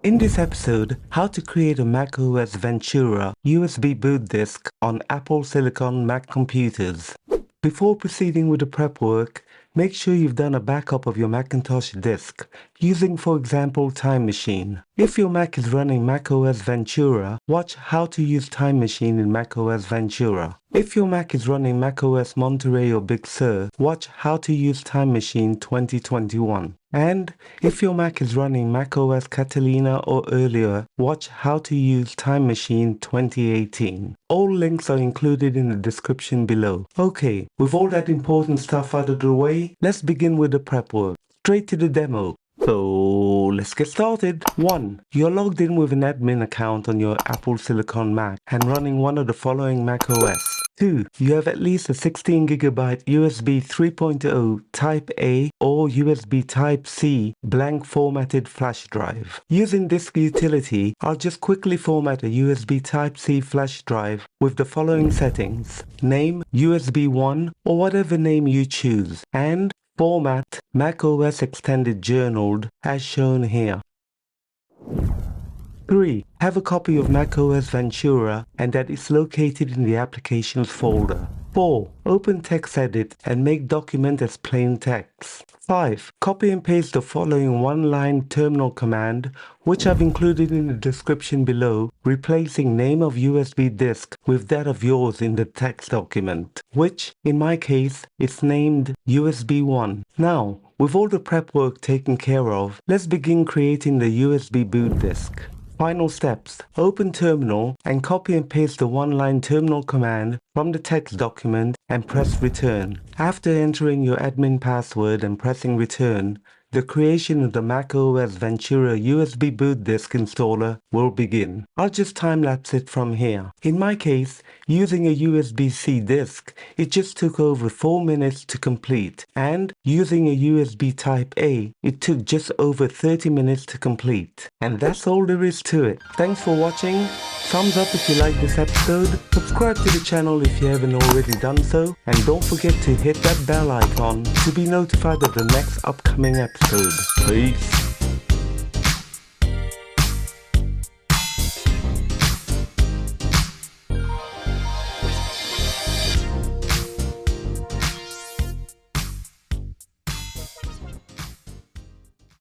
In this episode, how to create a macOS Ventura USB boot disk on Apple Silicon Mac computers. Before proceeding with the prep work, make sure you've done a backup of your Macintosh disk, using for example Time Machine. If your Mac is running macOS Ventura, watch how to use Time Machine in macOS Ventura. If your Mac is running macOS Monterey or Big Sur, watch how to use Time Machine 2021. And if your Mac is running macOS Catalina or earlier, watch how to use Time Machine 2018. All links are included in the description below. Okay, with all that important stuff out of the way, let's begin with the prep work. Straight to the demo. So let's get started. 1. You're logged in with an admin account on your Apple Silicon Mac and running one of the following macOS. 2. You have at least a 16GB USB 3.0 Type A or USB Type C blank formatted flash drive. Using disk utility, I'll just quickly format a USB Type C flash drive with the following settings. Name USB 1 or whatever name you choose, and format macOS Extended Journaled as shown here. 3. Have a copy of macOS Ventura and that is located in the Applications folder. 4. Open TextEdit and make document as plain text. 5. Copy and paste the following one-line terminal command, which I've included in the description below, replacing name of USB disk with that of yours in the text document, which, in my case, is named USB 1. Now, with all the prep work taken care of, let's begin creating the USB boot disk. Final steps. Open Terminal and copy and paste the one-line terminal command from the text document and press return. After entering your admin password and pressing return, the creation of the macOS Ventura USB boot disk installer will begin. I'll just time-lapse it from here. In my case, using a USB-C disk, it just took over 4 minutes to complete, and using a USB Type A, it took just over 30 minutes to complete. And that's all there is to it. Thanks for watching. Thumbs up if you like this episode, subscribe to the channel if you haven't already done so, and don't forget to hit that bell icon to be notified of the next upcoming episode. Peace!